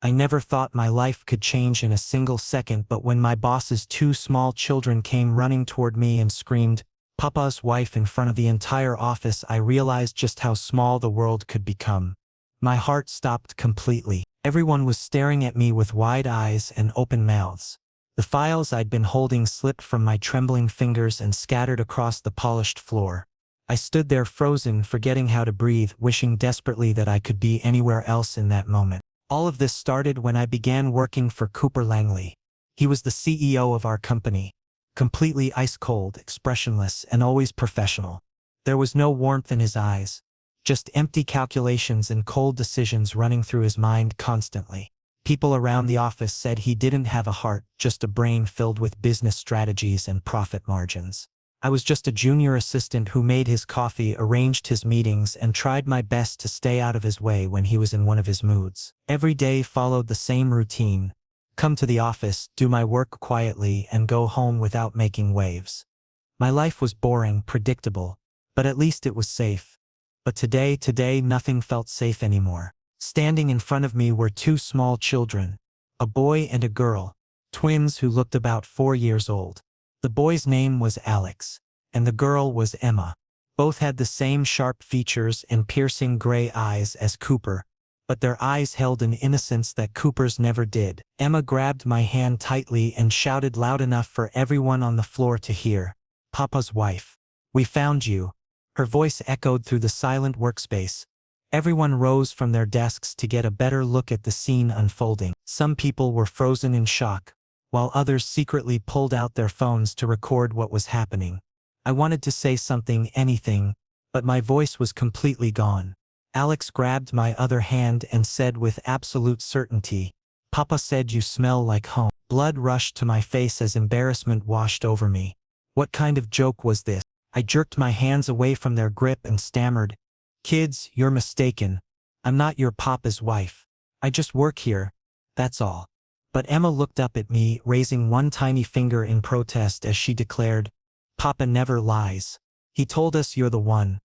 I never thought my life could change in a single second, but when my boss's two small children came running toward me and screamed, "Papa's wife," in front of the entire office, I realized just how small the world could become. My heart stopped completely. Everyone was staring at me with wide eyes and open mouths. The files I'd been holding slipped from my trembling fingers and scattered across the polished floor. I stood there frozen, forgetting how to breathe, wishing desperately that I could be anywhere else in that moment. All of this started when I began working for Cooper Langley. He was the CEO of our company, completely ice-cold, expressionless, and always professional. There was no warmth in his eyes, just empty calculations and cold decisions running through his mind constantly. People around the office said he didn't have a heart, just a brain filled with business strategies and profit margins. I was just a junior assistant who made his coffee, arranged his meetings, and tried my best to stay out of his way when he was in one of his moods. Every day followed the same routine: come to the office, do my work quietly, and go home without making waves. My life was boring, predictable, but at least it was safe. But today nothing felt safe anymore. Standing in front of me were two small children, a boy and a girl, twins who looked about 4 years old. The boy's name was Alex, and the girl was Emma. Both had the same sharp features and piercing gray eyes as Cooper, but their eyes held an innocence that Cooper's never did. Emma grabbed my hand tightly and shouted loud enough for everyone on the floor to hear, "Papa's wife. We found you." Her voice echoed through the silent workspace. Everyone rose from their desks to get a better look at the scene unfolding. Some people were frozen in shock, while others secretly pulled out their phones to record what was happening. I wanted to say something, anything, but my voice was completely gone. Alex grabbed my other hand and said with absolute certainty, "Papa said you smell like home." Blood rushed to my face as embarrassment washed over me. What kind of joke was this? I jerked my hands away from their grip and stammered, "Kids, you're mistaken. I'm not your papa's wife. I just work here, that's all." But Emma looked up at me, raising one tiny finger in protest as she declared, "Papa never lies. He told us you're the one."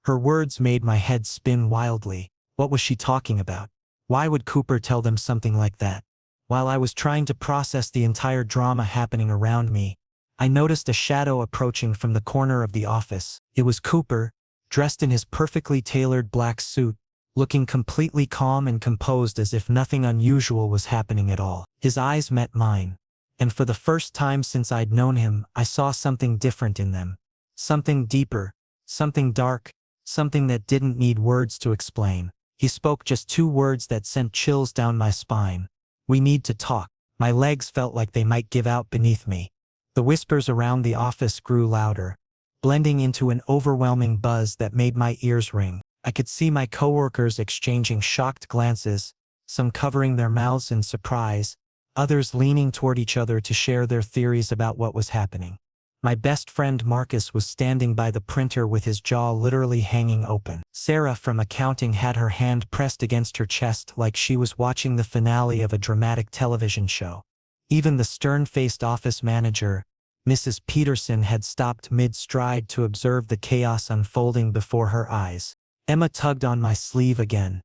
Her words made my head spin wildly. What was she talking about? Why would Cooper tell them something like that? While I was trying to process the entire drama happening around me, I noticed a shadow approaching from the corner of the office. It was Cooper, dressed in his perfectly tailored black suit, looking completely calm and composed as if nothing unusual was happening at all. His eyes met mine, and for the first time since I'd known him, I saw something different in them. Something deeper, something dark, something that didn't need words to explain. He spoke just 2 words that sent chills down my spine. "We need to talk." My legs felt like they might give out beneath me. The whispers around the office grew louder, blending into an overwhelming buzz that made my ears ring. I could see my coworkers exchanging shocked glances, some covering their mouths in surprise, others leaning toward each other to share their theories about what was happening. My best friend Marcus was standing by the printer with his jaw literally hanging open. Sarah from accounting had her hand pressed against her chest like she was watching the finale of a dramatic television show. Even the stern-faced office manager, Mrs. Peterson, had stopped mid-stride to observe the chaos unfolding before her eyes. Emma tugged on my sleeve again,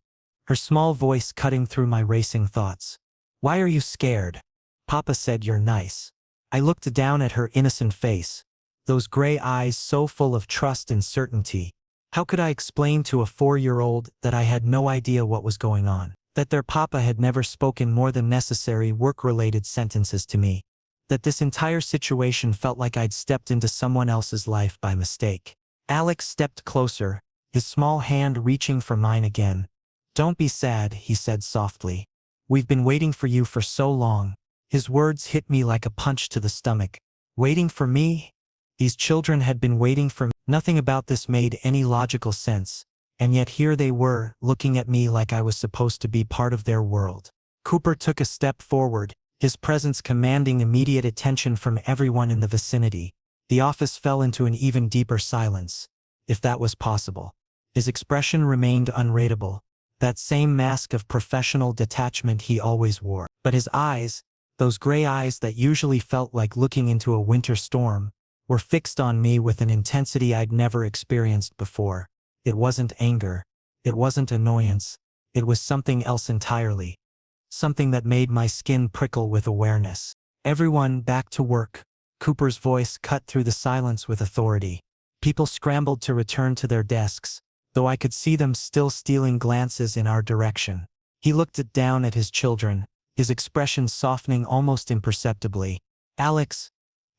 her small voice cutting through my racing thoughts. "Why are you scared? Papa said you're nice." I looked down at her innocent face, those gray eyes so full of trust and certainty. How could I explain to a 4-year-old that I had no idea what was going on, that their papa had never spoken more than necessary work-related sentences to me, that this entire situation felt like I'd stepped into someone else's life by mistake? Alex stepped closer, his small hand reaching for mine again. "Don't be sad," he said softly. "We've been waiting for you for so long." His words hit me like a punch to the stomach. Waiting for me? These children had been waiting for me. Nothing about this made any logical sense, and yet here they were, looking at me like I was supposed to be part of their world. Cooper took a step forward, his presence commanding immediate attention from everyone in the vicinity. The office fell into an even deeper silence, if that was possible. His expression remained unreadable, that same mask of professional detachment he always wore. But his eyes, those gray eyes that usually felt like looking into a winter storm, were fixed on me with an intensity I'd never experienced before. It wasn't anger. It wasn't annoyance. It was something else entirely. something that made my skin prickle with awareness. "Everyone back to work," Cooper's voice cut through the silence with authority. People scrambled to return to their desks, though I could see them still stealing glances in our direction. He looked down at his children, his expression softening almost imperceptibly. "Alex,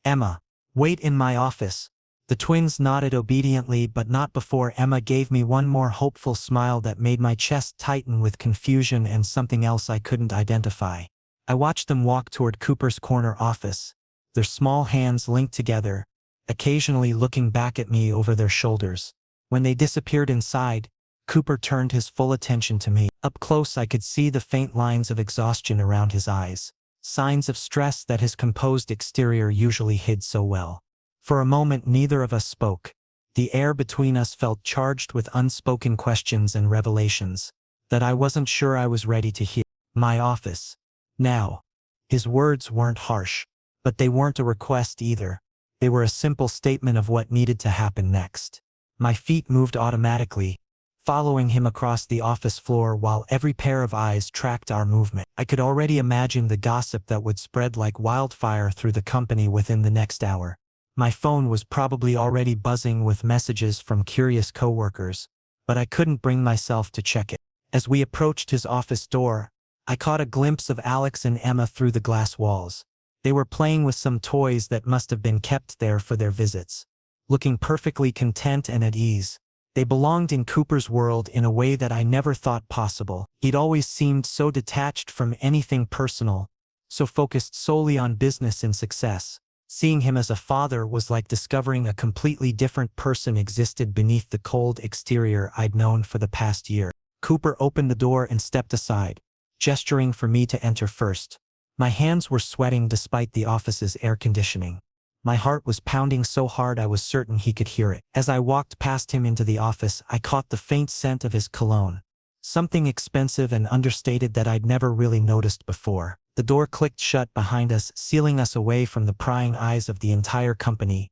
Emma, wait in my office." The twins nodded obediently, but not before Emma gave me one more hopeful smile that made my chest tighten with confusion and something else I couldn't identify. I watched them walk toward Cooper's corner office, their small hands linked together, occasionally looking back at me over their shoulders. When they disappeared inside, Cooper turned his full attention to me. Up close I could see the faint lines of exhaustion around his eyes, signs of stress that his composed exterior usually hid so well. For a moment neither of us spoke. The air between us felt charged with unspoken questions and revelations that I wasn't sure I was ready to hear. "My office. Now." His words weren't harsh, but they weren't a request either. They were a simple statement of what needed to happen next. My feet moved automatically, following him across the office floor while every pair of eyes tracked our movement. I could already imagine the gossip that would spread like wildfire through the company within the next hour. My phone was probably already buzzing with messages from curious coworkers, but I couldn't bring myself to check it. As we approached his office door, I caught a glimpse of Alex and Emma through the glass walls. They were playing with some toys that must have been kept there for their visits, looking perfectly content and at ease. They belonged in Cooper's world in a way that I never thought possible. He'd always seemed so detached from anything personal, so focused solely on business and success. Seeing him as a father was like discovering a completely different person existed beneath the cold exterior I'd known for the past year. Cooper opened the door and stepped aside, gesturing for me to enter first. My hands were sweating despite the office's air conditioning. My heart was pounding so hard I was certain he could hear it. As I walked past him into the office, I caught the faint scent of his cologne, something expensive and understated that I'd never really noticed before. The door clicked shut behind us, sealing us away from the prying eyes of the entire company,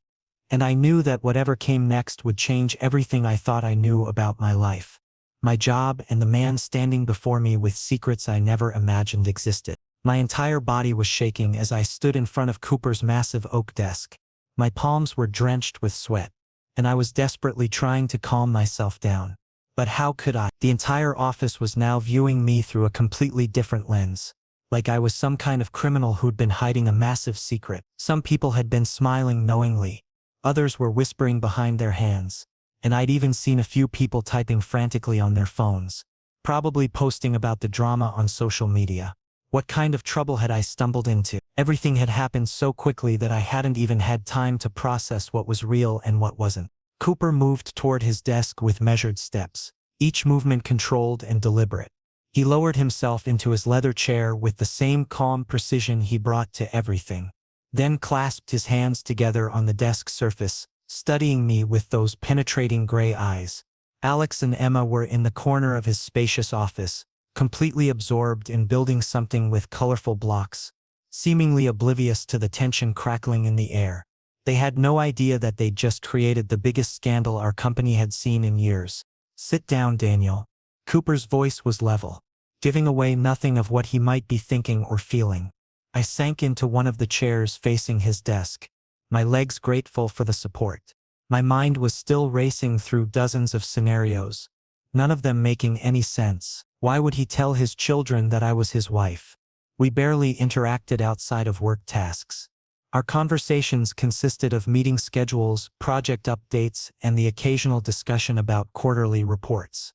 and I knew that whatever came next would change everything I thought I knew about my life, my job, and the man standing before me with secrets I never imagined existed. My entire body was shaking as I stood in front of Cooper's massive oak desk. My palms were drenched with sweat, and I was desperately trying to calm myself down. But how could I? The entire office was now viewing me through a completely different lens, like I was some kind of criminal who'd been hiding a massive secret. Some people had been smiling knowingly, others were whispering behind their hands, and I'd even seen a few people typing frantically on their phones, probably posting about the drama on social media. What kind of trouble had I stumbled into? Everything had happened so quickly that I hadn't even had time to process what was real and what wasn't. Cooper moved toward his desk with measured steps, each movement controlled and deliberate. He lowered himself into his leather chair with the same calm precision he brought to everything, then clasped his hands together on the desk surface, studying me with those penetrating gray eyes. Alex and Emma were in the corner of his spacious office, completely absorbed in building something with colorful blocks, seemingly oblivious to the tension crackling in the air. They had no idea that they'd just created the biggest scandal our company had seen in years. "Sit down, Daniel." Cooper's voice was level, giving away nothing of what he might be thinking or feeling. I sank into one of the chairs facing his desk, my legs grateful for the support. My mind was still racing through dozens of scenarios, none of them making any sense. Why would he tell his children that I was his wife? We barely interacted outside of work tasks. Our conversations consisted of meeting schedules, project updates, and the occasional discussion about quarterly reports.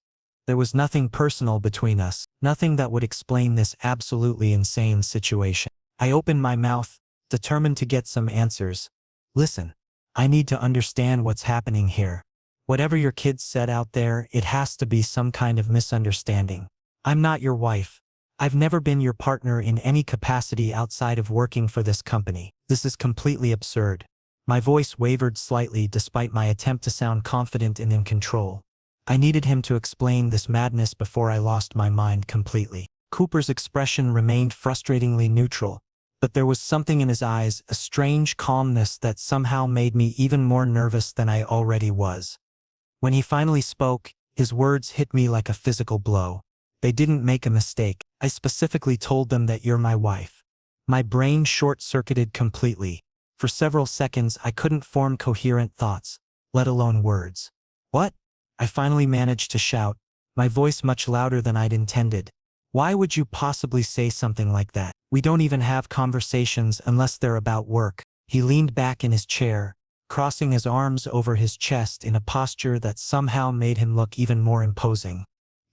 There was nothing personal between us, nothing that would explain this absolutely insane situation. I opened my mouth, determined to get some answers. "Listen, I need to understand what's happening here. Whatever your kids said out there, it has to be some kind of misunderstanding. I'm not your wife. I've never been your partner in any capacity outside of working for this company. This is completely absurd." My voice wavered slightly despite my attempt to sound confident and in control. I needed him to explain this madness before I lost my mind completely. Cooper's expression remained frustratingly neutral, but there was something in his eyes, a strange calmness that somehow made me even more nervous than I already was. When he finally spoke, his words hit me like a physical blow. They didn't make a mistake. I specifically told them that you're my wife. My brain short-circuited completely. For several seconds I couldn't form coherent thoughts, let alone words. What? I finally managed to shout, my voice much louder than I'd intended. Why would you possibly say something like that? We don't even have conversations unless they're about work. He leaned back in his chair, crossing his arms over his chest in a posture that somehow made him look even more imposing.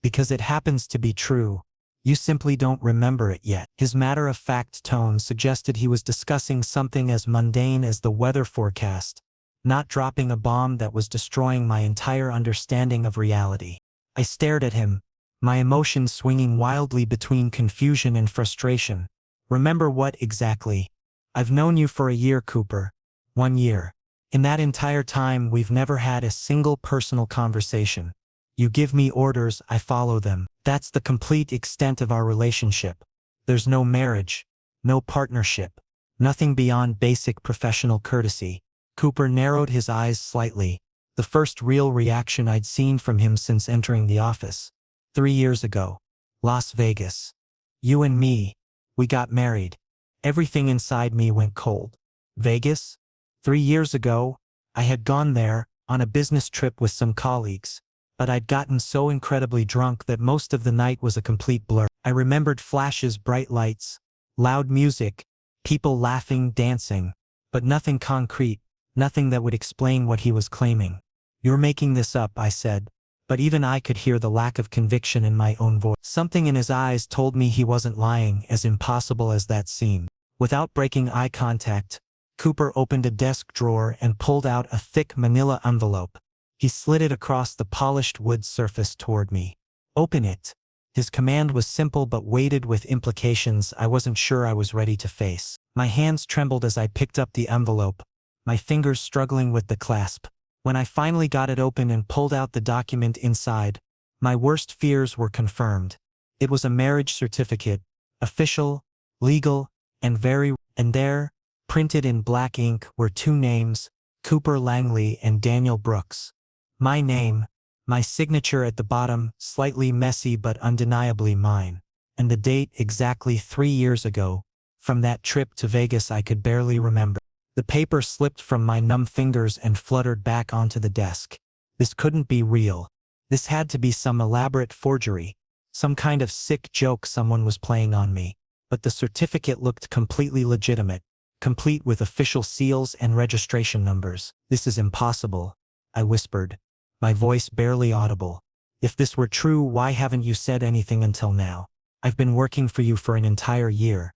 Because it happens to be true. You simply don't remember it yet. His matter-of-fact tone suggested he was discussing something as mundane as the weather forecast, not dropping a bomb that was destroying my entire understanding of reality. I stared at him, my emotions swinging wildly between confusion and frustration. Remember what exactly? I've known you for a year, Cooper. 1 year. In that entire time, we've never had a single personal conversation. You give me orders, I follow them. That's the complete extent of our relationship. There's no marriage, no partnership, nothing beyond basic professional courtesy. Cooper narrowed his eyes slightly, the first real reaction I'd seen from him since entering the office. 3 years ago. Las Vegas. You and me. We got married. Everything inside me went cold. Vegas? 3 years ago, I had gone there, on a business trip with some colleagues. But I'd gotten so incredibly drunk that most of the night was a complete blur. I remembered flashes, bright lights, loud music, people laughing, dancing, but nothing concrete, nothing that would explain what he was claiming. You're making this up, I said, but even I could hear the lack of conviction in my own voice. Something in his eyes told me he wasn't lying, as impossible as that seemed. Without breaking eye contact, Cooper opened a desk drawer and pulled out a thick manila envelope. He slid it across the polished wood surface toward me. Open it. His command was simple but weighted with implications I wasn't sure I was ready to face. My hands trembled as I picked up the envelope, my fingers struggling with the clasp. When I finally got it open and pulled out the document inside, my worst fears were confirmed. It was a marriage certificate, official, legal, and there, printed in black ink, were 2 names, Cooper Langley and Daniel Brooks. My name, my signature at the bottom, slightly messy but undeniably mine. And the date exactly 3 years ago. From that trip to Vegas I could barely remember. The paper slipped from my numb fingers and fluttered back onto the desk. This couldn't be real. This had to be some elaborate forgery. Some kind of sick joke someone was playing on me. But the certificate looked completely legitimate, complete with official seals and registration numbers. This is impossible, I whispered, my voice barely audible. If this were true, why haven't you said anything until now? I've been working for you for an entire year.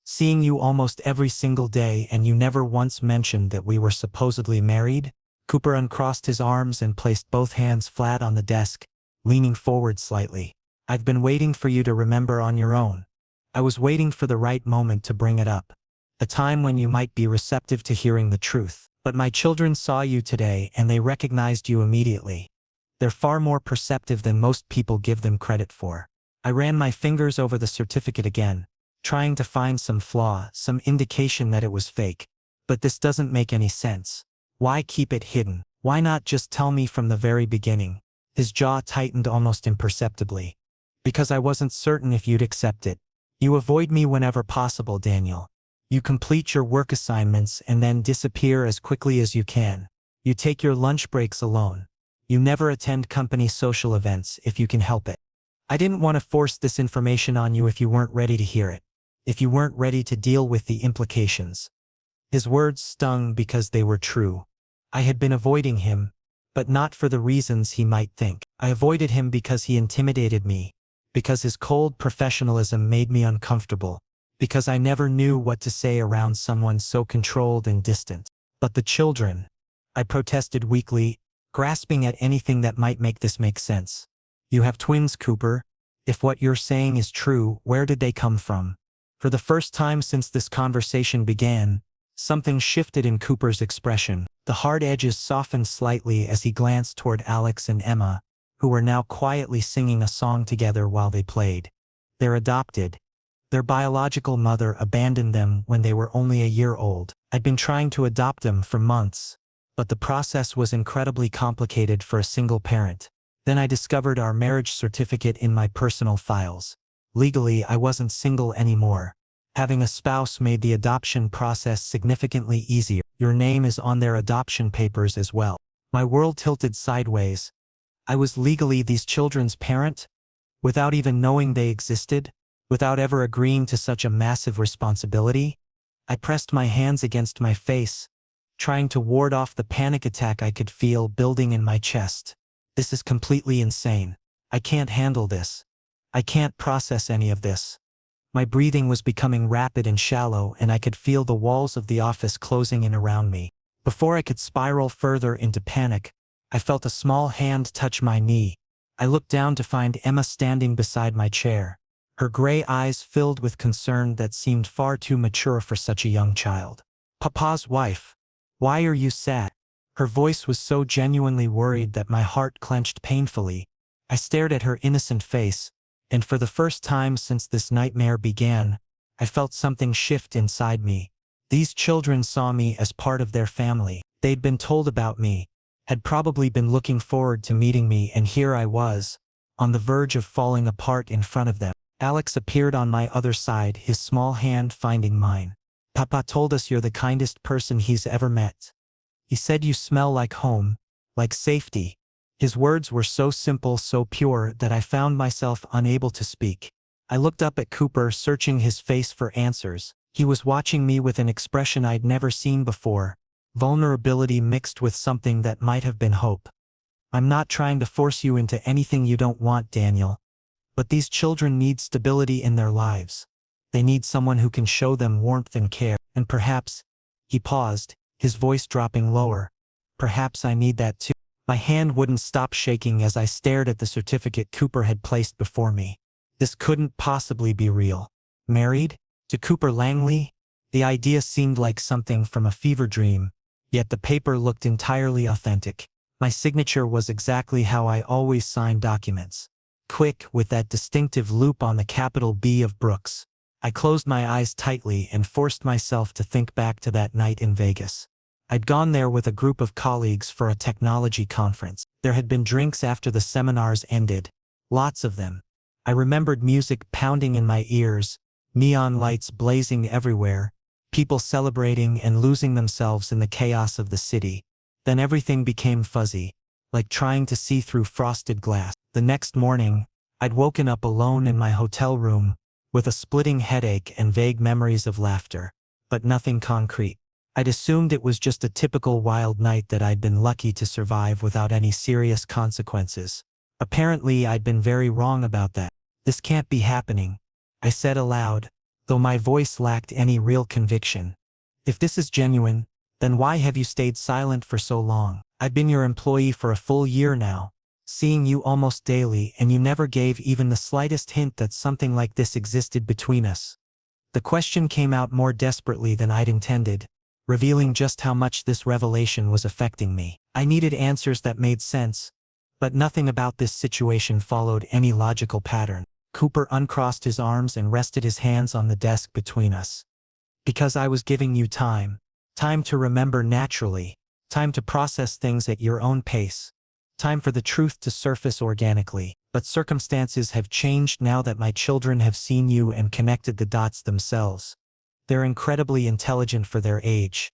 Seeing you almost every single day, and you never once mentioned that we were supposedly married? Cooper uncrossed his arms and placed both hands flat on the desk, leaning forward slightly. I've been waiting for you to remember on your own. I was waiting for the right moment to bring it up. A time when you might be receptive to hearing the truth. But my children saw you today and they recognized you immediately. They're far more perceptive than most people give them credit for. I ran my fingers over the certificate again, trying to find some flaw, some indication that it was fake. But this doesn't make any sense. Why keep it hidden? Why not just tell me from the very beginning? His jaw tightened almost imperceptibly. Because I wasn't certain if you'd accept it. You avoid me whenever possible, Daniel. You complete your work assignments and then disappear as quickly as you can. You take your lunch breaks alone. You never attend company social events if you can help it. I didn't want to force this information on you if you weren't ready to hear it. If you weren't ready to deal with the implications. His words stung because they were true. I had been avoiding him, but not for the reasons he might think. I avoided him because he intimidated me, because his cold professionalism made me uncomfortable. Because I never knew what to say around someone so controlled and distant. But the children, I protested weakly, grasping at anything that might make this make sense. You have twins, Cooper. If what you're saying is true, where did they come from? For the first time since this conversation began, something shifted in Cooper's expression. The hard edges softened slightly as he glanced toward Alex and Emma, who were now quietly singing a song together while they played. They're adopted. Their biological mother abandoned them when they were only a year old. I'd been trying to adopt them for months, but the process was incredibly complicated for a single parent. Then I discovered our marriage certificate in my personal files. Legally, I wasn't single anymore. Having a spouse made the adoption process significantly easier. Your name is on their adoption papers as well. My world tilted sideways. I was legally these children's parent? Without even knowing they existed? Without ever agreeing to such a massive responsibility? I pressed my hands against my face, trying to ward off the panic attack I could feel building in my chest. This is completely insane. I can't handle this. I can't process any of this. My breathing was becoming rapid and shallow, and I could feel the walls of the office closing in around me. Before I could spiral further into panic, I felt a small hand touch my knee. I looked down to find Emma standing beside my chair, her gray eyes filled with concern that seemed far too mature for such a young child. "Papa's wife, why are you sad?" Her voice was so genuinely worried that my heart clenched painfully. I stared at her innocent face, and for the first time since this nightmare began, I felt something shift inside me. These children saw me as part of their family. They'd been told about me, had probably been looking forward to meeting me, and here I was, on the verge of falling apart in front of them. Alex appeared on my other side, his small hand finding mine. "Papa told us you're the kindest person he's ever met. He said you smell like home, like safety." His words were so simple, so pure, that I found myself unable to speak. I looked up at Cooper, searching his face for answers. He was watching me with an expression I'd never seen before, vulnerability mixed with something that might have been hope. "I'm not trying to force you into anything you don't want, Daniel. But these children need stability in their lives. They need someone who can show them warmth and care. And perhaps," he paused, his voice dropping lower, "perhaps I need that too." My hand wouldn't stop shaking as I stared at the certificate Cooper had placed before me. This couldn't possibly be real. Married? To Cooper Langley? The idea seemed like something from a fever dream, yet the paper looked entirely authentic. My signature was exactly how I always signed documents. Quick, with that distinctive loop on the capital B of Brooks. I closed my eyes tightly and forced myself to think back to that night in Vegas. I'd gone there with a group of colleagues for a technology conference. There had been drinks after the seminars ended, lots of them. I remembered music pounding in my ears, neon lights blazing everywhere, people celebrating and losing themselves in the chaos of the city. Then everything became fuzzy, like trying to see through frosted glass. The next morning, I'd woken up alone in my hotel room, with a splitting headache and vague memories of laughter, but nothing concrete. I'd assumed it was just a typical wild night that I'd been lucky to survive without any serious consequences. Apparently, I'd been very wrong about that. "This can't be happening," I said aloud, though my voice lacked any real conviction. "If this is genuine, then why have you stayed silent for so long? I've been your employee for a full year now, seeing you almost daily, and you never gave even the slightest hint that something like this existed between us." The question came out more desperately than I'd intended, revealing just how much this revelation was affecting me. I needed answers that made sense, but nothing about this situation followed any logical pattern. Cooper uncrossed his arms and rested his hands on the desk between us. "Because I was giving you time. Time to remember naturally. Time to process things at your own pace. Time for the truth to surface organically. But circumstances have changed now that my children have seen you and connected the dots themselves. They're incredibly intelligent for their age,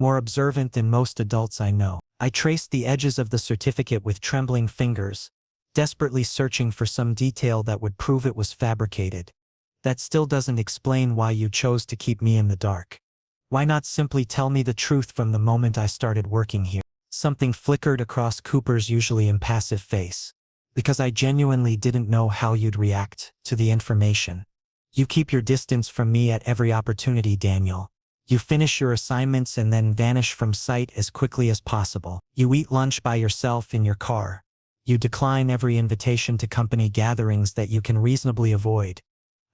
more observant than most adults I know." I traced the edges of the certificate with trembling fingers, desperately searching for some detail that would prove it was fabricated. "That still doesn't explain why you chose to keep me in the dark. Why not simply tell me the truth from the moment I started working here?" Something flickered across Cooper's usually impassive face. "Because I genuinely didn't know how you'd react to the information. You keep your distance from me at every opportunity, Daniel. You finish your assignments and then vanish from sight as quickly as possible. You eat lunch by yourself in your car. You decline every invitation to company gatherings that you can reasonably avoid.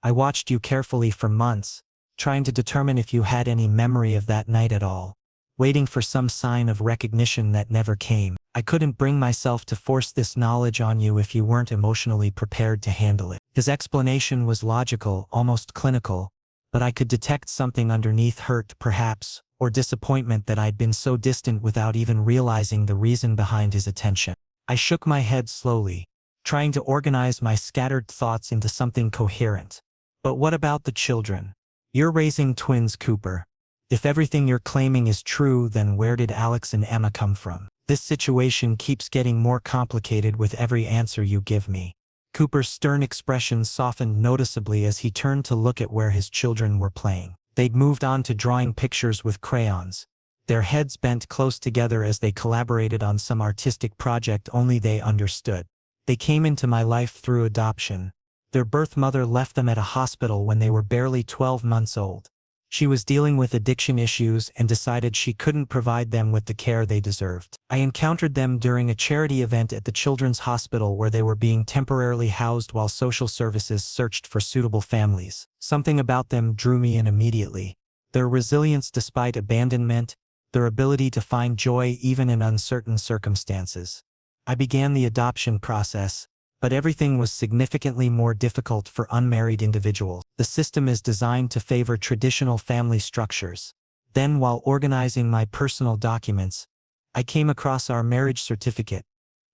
I watched you carefully for months, trying to determine if you had any memory of that night at all, waiting for some sign of recognition that never came. I couldn't bring myself to force this knowledge on you if you weren't emotionally prepared to handle it." His explanation was logical, almost clinical, but I could detect something underneath: hurt, perhaps, or disappointment that I'd been so distant without even realizing the reason behind his attention. I shook my head slowly, trying to organize my scattered thoughts into something coherent. But what about the children? You're raising twins, Cooper. If everything you're claiming is true, then where did Alex and Emma come from? This situation keeps getting more complicated with every answer you give me. Cooper's stern expression softened noticeably as he turned to look at where his children were playing. They'd moved on to drawing pictures with crayons, their heads bent close together as they collaborated on some artistic project only they understood. They came into my life through adoption. Their birth mother left them at a hospital when they were barely 12 months old. She was dealing with addiction issues and decided she couldn't provide them with the care they deserved. I encountered them during a charity event at the children's hospital where they were being temporarily housed while social services searched for suitable families. Something about them drew me in immediately. Their resilience despite abandonment, their ability to find joy even in uncertain circumstances. I began the adoption process, but everything was significantly more difficult for unmarried individuals. The system is designed to favor traditional family structures. Then, while organizing my personal documents, I came across our marriage certificate.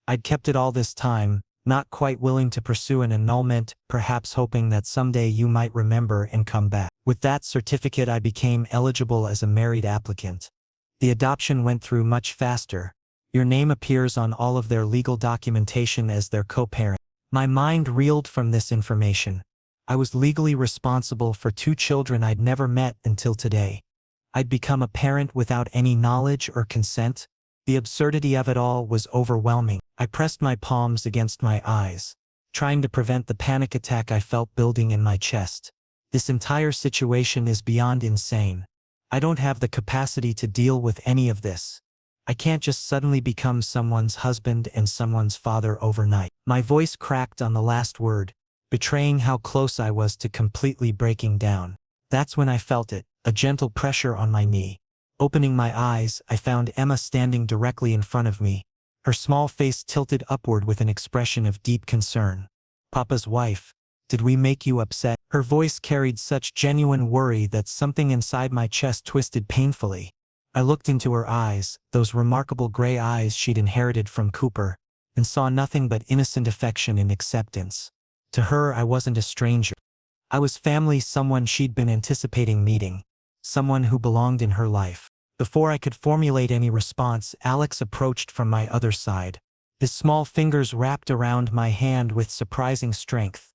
I'd kept it all this time, not quite willing to pursue an annulment, perhaps hoping that someday you might remember and come back. With that certificate, I became eligible as a married applicant. The adoption went through much faster. Your name appears on all of their legal documentation as their co-parent. My mind reeled from this information. I was legally responsible for 2 children I'd never met until today. I'd become a parent without any knowledge or consent. The absurdity of it all was overwhelming. I pressed my palms against my eyes, trying to prevent the panic attack I felt building in my chest. This entire situation is beyond insane. I don't have the capacity to deal with any of this. I can't just suddenly become someone's husband and someone's father overnight. My voice cracked on the last word, betraying how close I was to completely breaking down. That's when I felt it, a gentle pressure on my knee. Opening my eyes, I found Emma standing directly in front of me, her small face tilted upward with an expression of deep concern. "Papa's wife, did we make you upset?" Her voice carried such genuine worry that something inside my chest twisted painfully. I looked into her eyes, those remarkable gray eyes she'd inherited from Cooper, and saw nothing but innocent affection and acceptance. To her, I wasn't a stranger. I was family, someone she'd been anticipating meeting, someone who belonged in her life. Before I could formulate any response, Alex approached from my other side. His small fingers wrapped around my hand with surprising strength.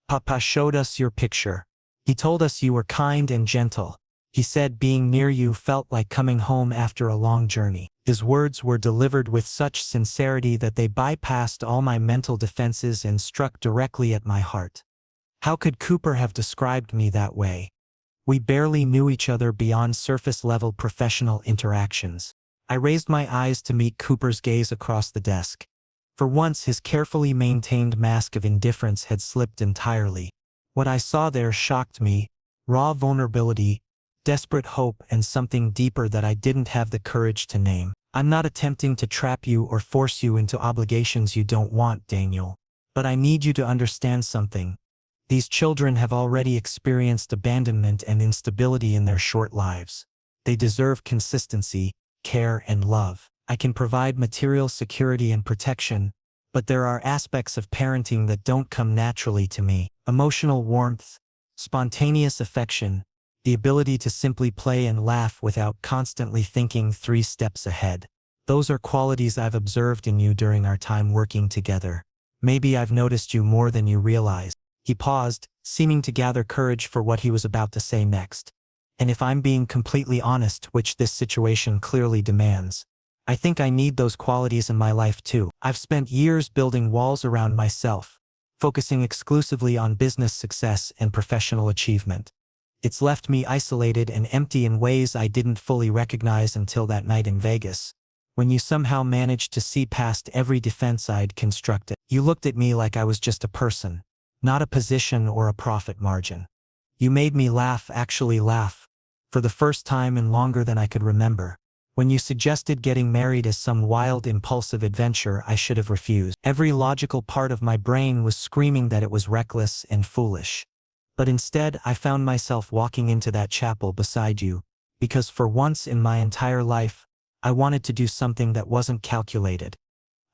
"Papa showed us your picture. He told us you were kind and gentle. He said being near you felt like coming home after a long journey." His words were delivered with such sincerity that they bypassed all my mental defenses and struck directly at my heart. How could Cooper have described me that way? We barely knew each other beyond surface-level professional interactions. I raised my eyes to meet Cooper's gaze across the desk. For once, his carefully maintained mask of indifference had slipped entirely. What I saw there shocked me: raw vulnerability, desperate hope, and something deeper that I didn't have the courage to name. "I'm not attempting to trap you or force you into obligations you don't want, Daniel. But I need you to understand something. These children have already experienced abandonment and instability in their short lives. They deserve consistency, care, and love. I can provide material security and protection, but there are aspects of parenting that don't come naturally to me. Emotional warmth, spontaneous affection, the ability to simply play and laugh without constantly thinking 3 steps ahead. Those are qualities I've observed in you during our time working together. Maybe I've noticed you more than you realize." He paused, seeming to gather courage for what he was about to say next. "And if I'm being completely honest, which this situation clearly demands, I think I need those qualities in my life too. I've spent years building walls around myself, focusing exclusively on business success and professional achievement. It's left me isolated and empty in ways I didn't fully recognize until that night in Vegas, when you somehow managed to see past every defense I'd constructed. You looked at me like I was just a person, not a position or a profit margin. You made me laugh, actually laugh, for the first time in longer than I could remember. When you suggested getting married as some wild, impulsive adventure I should have refused. Every logical part of my brain was screaming that it was reckless and foolish. But instead, I found myself walking into that chapel beside you, because for once in my entire life, I wanted to do something that wasn't calculated.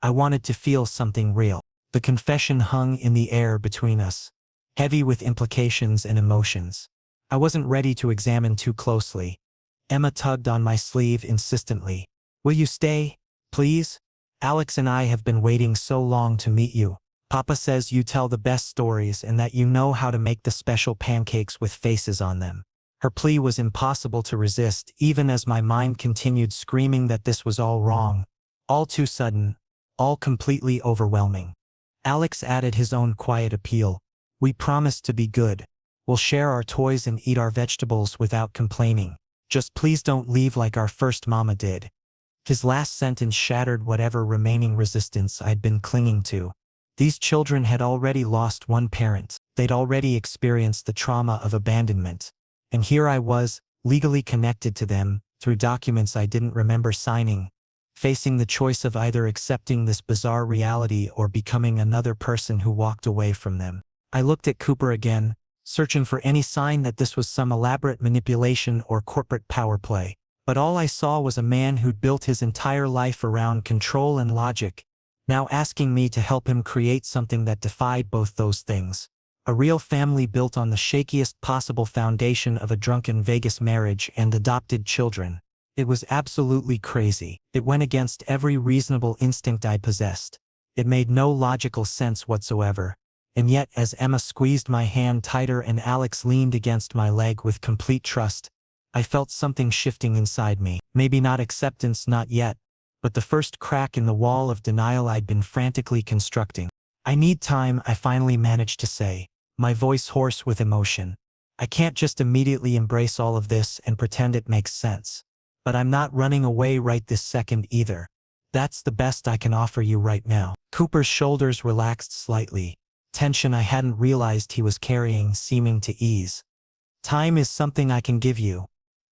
I wanted to feel something real. The confession hung in the air between us, heavy with implications and emotions. I wasn't ready to examine too closely. Emma tugged on my sleeve insistently. "Will you stay, please? Alex and I have been waiting so long to meet you. Papa says you tell the best stories and that you know how to make the special pancakes with faces on them." Her plea was impossible to resist, even as my mind continued screaming that this was all wrong, all too sudden, all completely overwhelming. Alex added his own quiet appeal. "We promise to be good. We'll share our toys and eat our vegetables without complaining. Just please don't leave like our first mama did." His last sentence shattered whatever remaining resistance I'd been clinging to. These children had already lost one parent. They'd already experienced the trauma of abandonment. And here I was, legally connected to them, through documents I didn't remember signing, facing the choice of either accepting this bizarre reality or becoming another person who walked away from them. I looked at Cooper again, searching for any sign that this was some elaborate manipulation or corporate power play. But all I saw was a man who'd built his entire life around control and logic, now asking me to help him create something that defied both those things. A real family built on the shakiest possible foundation of a drunken Vegas marriage and adopted children. It was absolutely crazy. It went against every reasonable instinct I possessed. It made no logical sense whatsoever. And yet, as Emma squeezed my hand tighter and Alex leaned against my leg with complete trust, I felt something shifting inside me. Maybe not acceptance, not yet, but the first crack in the wall of denial I'd been frantically constructing. "I need time," I finally managed to say, my voice hoarse with emotion. "I can't just immediately embrace all of this and pretend it makes sense. But I'm not running away right this second either. That's the best I can offer you right now." Cooper's shoulders relaxed slightly, tension I hadn't realized he was carrying seeming to ease. "Time is something I can give you.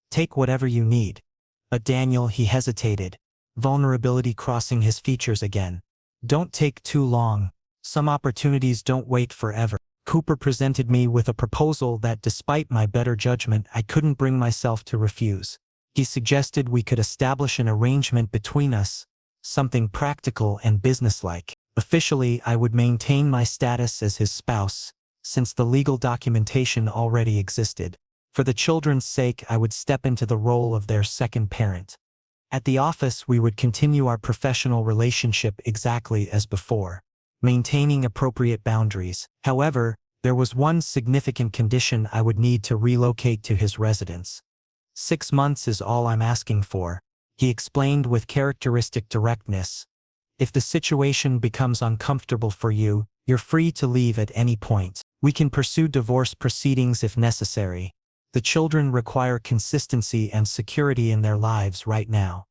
Take whatever you need." "But Daniel," he hesitated, vulnerability crossing his features again. "Don't take too long. Some opportunities don't wait forever." Cooper presented me with a proposal that, despite my better judgment, I couldn't bring myself to refuse. He suggested we could establish an arrangement between us, something practical and businesslike. Officially, I would maintain my status as his spouse, since the legal documentation already existed. For the children's sake, I would step into the role of their second parent. At the office, we would continue our professional relationship exactly as before, maintaining appropriate boundaries. However, there was one significant condition: I would need to relocate to his residence. 6 months is all I'm asking for, he explained with characteristic directness. If the situation becomes uncomfortable for you, you're free to leave at any point. We can pursue divorce proceedings if necessary. The children require consistency and security in their lives right now.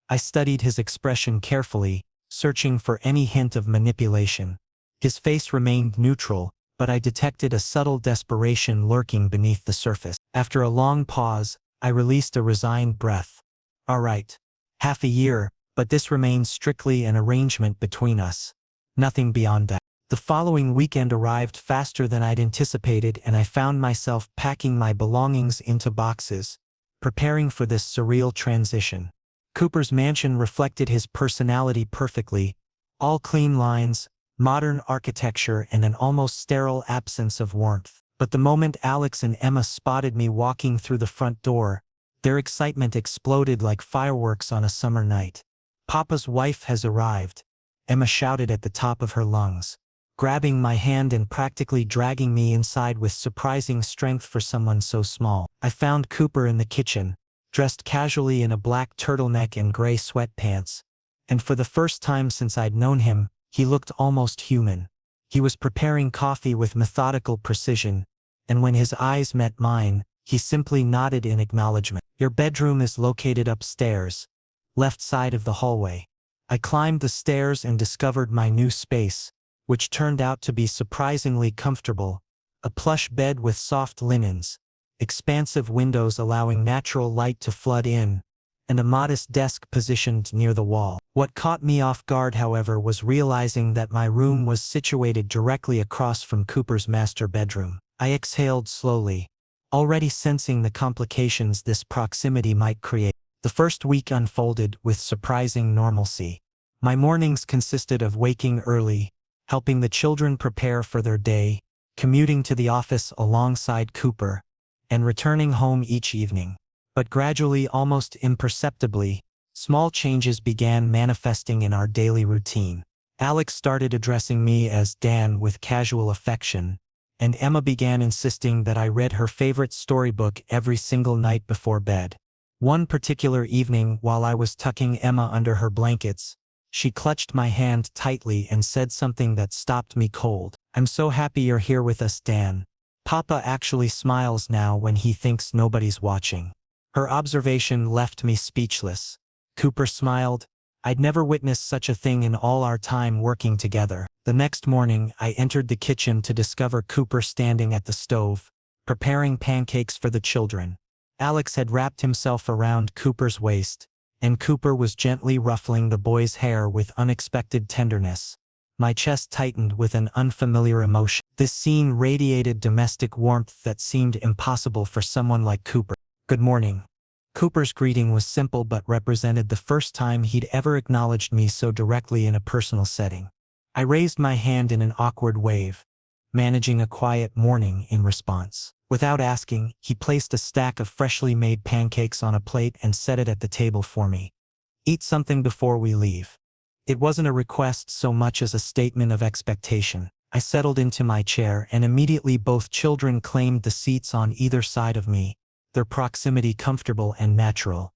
I studied his expression carefully, searching for any hint of manipulation. His face remained neutral, but I detected a subtle desperation lurking beneath the surface. After a long pause, I released a resigned breath. "All right. Half a year, but this remains strictly an arrangement between us. Nothing beyond that." The following weekend arrived faster than I'd anticipated, and I found myself packing my belongings into boxes, preparing for this surreal transition. Cooper's mansion reflected his personality perfectly, all clean lines, modern architecture, and an almost sterile absence of warmth. But the moment Alex and Emma spotted me walking through the front door, their excitement exploded like fireworks on a summer night. "Papa's wife has arrived," Emma shouted at the top of her lungs, grabbing my hand and practically dragging me inside with surprising strength for someone so small. I found Cooper in the kitchen, dressed casually in a black turtleneck and gray sweatpants, and for the first time since I'd known him, he looked almost human. He was preparing coffee with methodical precision, and when his eyes met mine, he simply nodded in acknowledgement. "Your bedroom is located upstairs, left side of the hallway." I climbed the stairs and discovered my new space, which turned out to be surprisingly comfortable. A plush bed with soft linens, expansive windows allowing natural light to flood in, and a modest desk positioned near the wall. What caught me off guard, however, was realizing that my room was situated directly across from Cooper's master bedroom. I exhaled slowly, already sensing the complications this proximity might create. The first week unfolded with surprising normalcy. My mornings consisted of waking early, helping the children prepare for their day, commuting to the office alongside Cooper, and returning home each evening. But gradually, almost imperceptibly, small changes began manifesting in our daily routine. Alex started addressing me as Dan with casual affection, and Emma began insisting that I read her favorite storybook every single night before bed. One particular evening, while I was tucking Emma under her blankets, she clutched my hand tightly and said something that stopped me cold. "I'm so happy you're here with us, Dan. Papa actually smiles now when he thinks nobody's watching." Her observation left me speechless. Cooper smiled. I'd never witnessed such a thing in all our time working together. The next morning, I entered the kitchen to discover Cooper standing at the stove, preparing pancakes for the children. Alex had wrapped himself around Cooper's waist, and Cooper was gently ruffling the boy's hair with unexpected tenderness. My chest tightened with an unfamiliar emotion. This scene radiated domestic warmth that seemed impossible for someone like Cooper. "Good morning." Cooper's greeting was simple but represented the first time he'd ever acknowledged me so directly in a personal setting. I raised my hand in an awkward wave, managing a quiet morning in response. Without asking, he placed a stack of freshly made pancakes on a plate and set it at the table for me. "Eat something before we leave." It wasn't a request so much as a statement of expectation. I settled into my chair, and immediately both children claimed the seats on either side of me, their proximity comfortable and natural.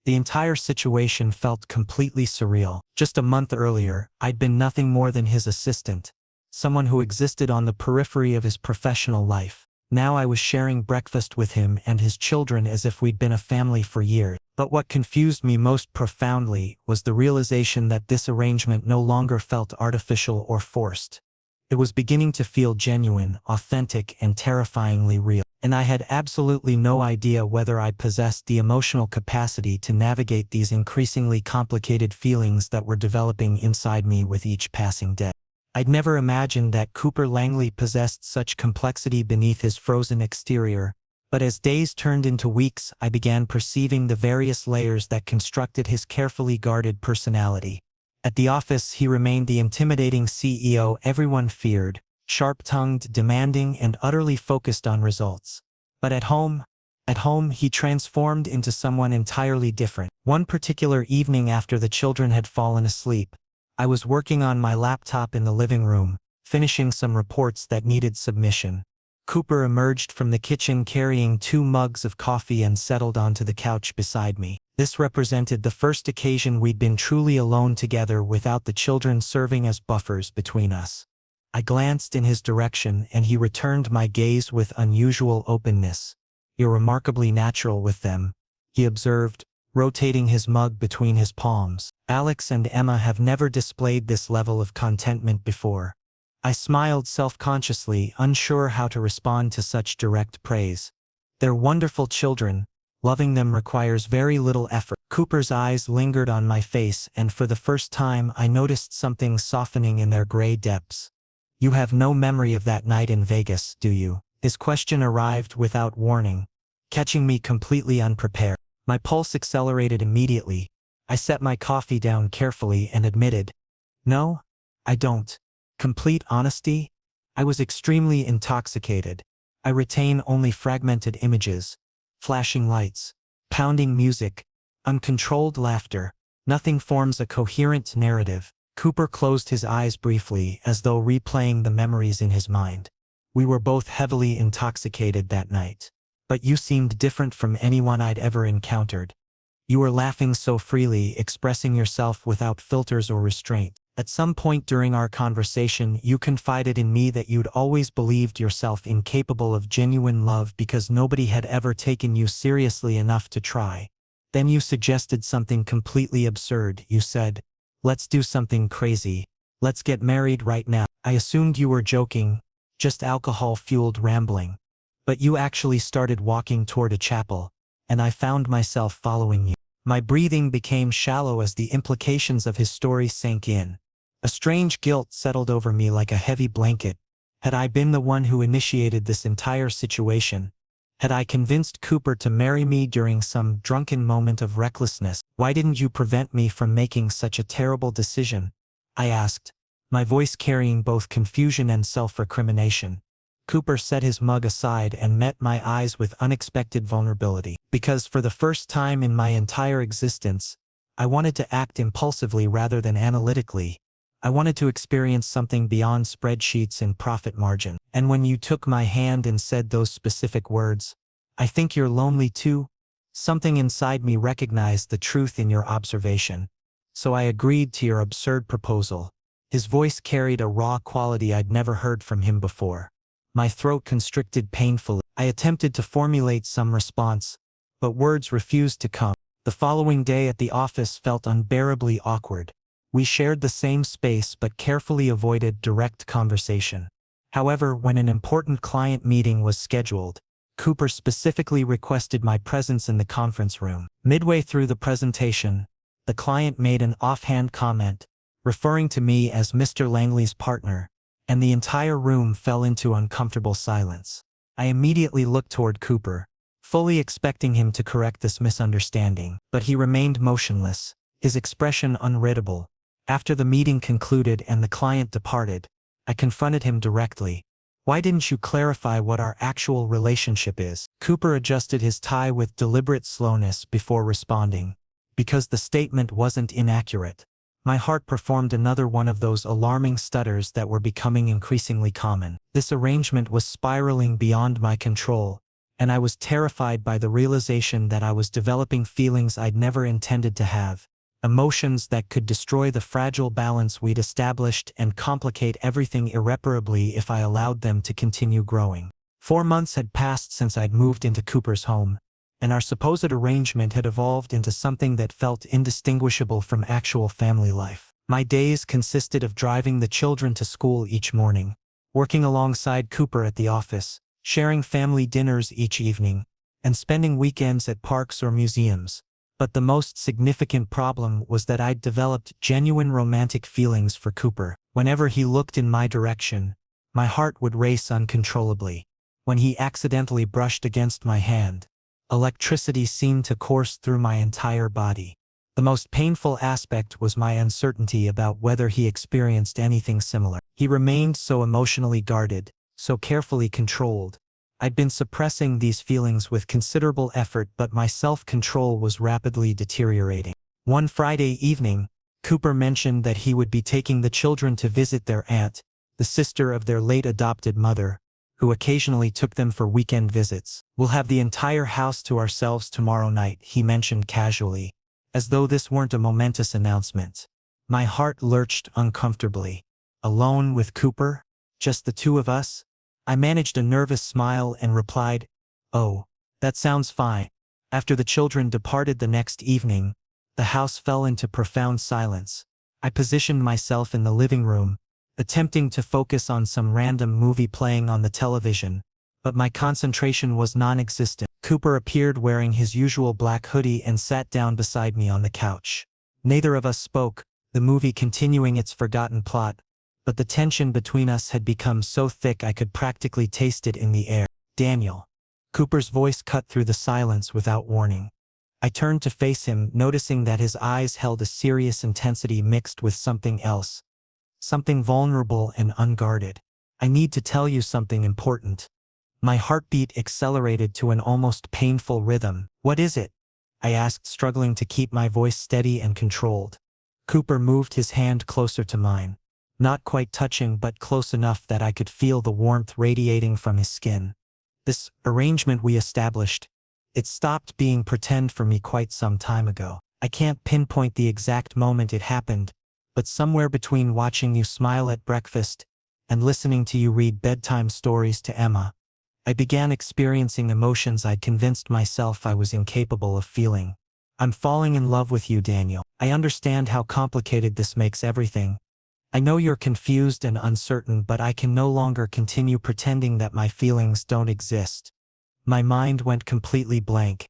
The entire situation felt completely surreal. Just a month earlier, I'd been nothing more than his assistant, someone who existed on the periphery of his professional life. Now I was sharing breakfast with him and his children as if we'd been a family for years. But what confused me most profoundly was the realization that this arrangement no longer felt artificial or forced. It was beginning to feel genuine, authentic, and terrifyingly real. And I had absolutely no idea whether I possessed the emotional capacity to navigate these increasingly complicated feelings that were developing inside me with each passing day. I'd never imagined that Cooper Langley possessed such complexity beneath his frozen exterior, but as days turned into weeks, I began perceiving the various layers that constructed his carefully guarded personality. At the office, he remained the intimidating CEO everyone feared, sharp-tongued, demanding, and utterly focused on results. But at home, he transformed into someone entirely different. One particular evening after the children had fallen asleep, I was working on my laptop in the living room, finishing some reports that needed submission. Cooper emerged from the kitchen carrying 2 mugs of coffee and settled onto the couch beside me. This represented the first occasion we'd been truly alone together without the children serving as buffers between us. I glanced in his direction and he returned my gaze with unusual openness. "You're remarkably natural with them," he observed, rotating his mug between his palms. "Alex and Emma have never displayed this level of contentment before." I smiled self-consciously, unsure how to respond to such direct praise. "They're wonderful children. Loving them requires very little effort." Cooper's eyes lingered on my face, and for the first time I noticed something softening in their gray depths. "You have no memory of that night in Vegas, do you?" His question arrived without warning, catching me completely unprepared. My pulse accelerated immediately. I set my coffee down carefully and admitted, "No, I don't." Complete honesty? I was extremely intoxicated. I retain only fragmented images, flashing lights, pounding music, uncontrolled laughter. Nothing forms a coherent narrative. Cooper closed his eyes briefly, as though replaying the memories in his mind. "We were both heavily intoxicated that night. But you seemed different from anyone I'd ever encountered. You were laughing so freely, expressing yourself without filters or restraint. At some point during our conversation, you confided in me that you'd always believed yourself incapable of genuine love because nobody had ever taken you seriously enough to try. Then you suggested something completely absurd. You said, 'Let's do something crazy. Let's get married right now.' I assumed you were joking, just alcohol-fueled rambling. But you actually started walking toward a chapel, and I found myself following you." My breathing became shallow as the implications of his story sank in. A strange guilt settled over me like a heavy blanket. Had I been the one who initiated this entire situation? Had I convinced Cooper to marry me during some drunken moment of recklessness? Why didn't you prevent me from making such a terrible decision? I asked, my voice carrying both confusion and self-recrimination. Cooper set his mug aside and met my eyes with unexpected vulnerability. Because for the first time in my entire existence, I wanted to act impulsively rather than analytically. I wanted to experience something beyond spreadsheets and profit margin. And when you took my hand and said those specific words, "I think you're lonely too," something inside me recognized the truth in your observation. So I agreed to your absurd proposal. His voice carried a raw quality I'd never heard from him before. My throat constricted painfully. I attempted to formulate some response, but words refused to come. The following day at the office felt unbearably awkward. We shared the same space but carefully avoided direct conversation. However, when an important client meeting was scheduled, Cooper specifically requested my presence in the conference room. Midway through the presentation, the client made an offhand comment, referring to me as Mr. Langley's partner, and the entire room fell into uncomfortable silence. I immediately looked toward Cooper, fully expecting him to correct this misunderstanding, but he remained motionless, his expression unreadable. After the meeting concluded and the client departed, I confronted him directly. Why didn't you clarify what our actual relationship is? Cooper adjusted his tie with deliberate slowness before responding. Because the statement wasn't inaccurate. My heart performed another one of those alarming stutters that were becoming increasingly common. This arrangement was spiraling beyond my control, and I was terrified by the realization that I was developing feelings I'd never intended to have. Emotions that could destroy the fragile balance we'd established and complicate everything irreparably if I allowed them to continue growing. 4 months had passed since I'd moved into Cooper's home, and our supposed arrangement had evolved into something that felt indistinguishable from actual family life. My days consisted of driving the children to school each morning, working alongside Cooper at the office, sharing family dinners each evening, and spending weekends at parks or museums. But the most significant problem was that I'd developed genuine romantic feelings for Cooper. Whenever he looked in my direction, my heart would race uncontrollably. When he accidentally brushed against my hand, electricity seemed to course through my entire body. The most painful aspect was my uncertainty about whether he experienced anything similar. He remained so emotionally guarded, so carefully controlled. I'd been suppressing these feelings with considerable effort, but my self-control was rapidly deteriorating. One Friday evening, Cooper mentioned that he would be taking the children to visit their aunt, the sister of their late adopted mother, who occasionally took them for weekend visits. "We'll have the entire house to ourselves tomorrow night," he mentioned casually, as though this weren't a momentous announcement. My heart lurched uncomfortably. Alone with Cooper? Just the two of us? I managed a nervous smile and replied, "Oh, that sounds fine." After the children departed the next evening, the house fell into profound silence. I positioned myself in the living room, attempting to focus on some random movie playing on the television, but my concentration was non-existent. Cooper appeared wearing his usual black hoodie and sat down beside me on the couch. Neither of us spoke, the movie continuing its forgotten plot, but the tension between us had become so thick I could practically taste it in the air. "Daniel." Cooper's voice cut through the silence without warning. I turned to face him, noticing that his eyes held a serious intensity mixed with something else. Something vulnerable and unguarded. "I need to tell you something important." My heartbeat accelerated to an almost painful rhythm. "What is it?" I asked, struggling to keep my voice steady and controlled. Cooper moved his hand closer to mine. Not quite touching, but close enough that I could feel the warmth radiating from his skin. "This arrangement we established, it stopped being pretend for me quite some time ago. I can't pinpoint the exact moment it happened, but somewhere between watching you smile at breakfast and listening to you read bedtime stories to Emma, I began experiencing emotions I'd convinced myself I was incapable of feeling. I'm falling in love with you, Daniel. I understand how complicated this makes everything. I know you're confused and uncertain, but I can no longer continue pretending that my feelings don't exist." My mind went completely blank.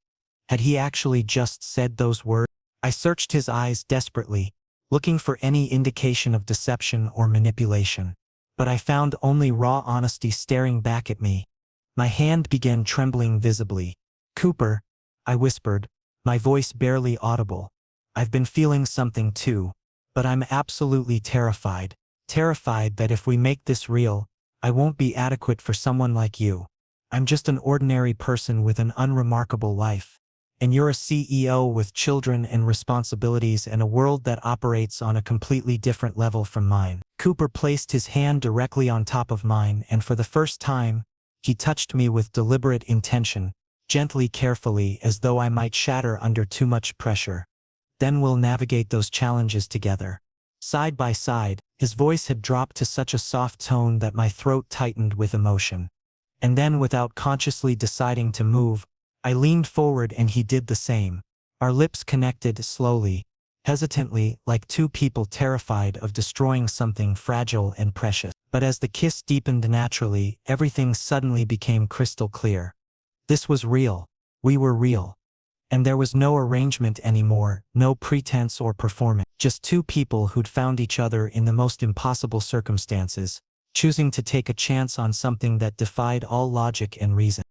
Had he actually just said those words? I searched his eyes desperately, looking for any indication of deception or manipulation. But I found only raw honesty staring back at me. My hand began trembling visibly. "Cooper," I whispered, my voice barely audible. "I've been feeling something too. But I'm absolutely terrified. Terrified that if we make this real, I won't be adequate for someone like you. I'm just an ordinary person with an unremarkable life. And you're a CEO with children and responsibilities and a world that operates on a completely different level from mine." Cooper placed his hand directly on top of mine, and for the first time, he touched me with deliberate intention, gently, carefully, as though I might shatter under too much pressure. "Then we'll navigate those challenges together. Side by side." His voice had dropped to such a soft tone that my throat tightened with emotion. And then, without consciously deciding to move, I leaned forward and he did the same. Our lips connected slowly, hesitantly, like two people terrified of destroying something fragile and precious. But as the kiss deepened naturally, everything suddenly became crystal clear. This was real. We were real. And there was no arrangement anymore, no pretense or performance. Just two people who'd found each other in the most impossible circumstances, choosing to take a chance on something that defied all logic and reason.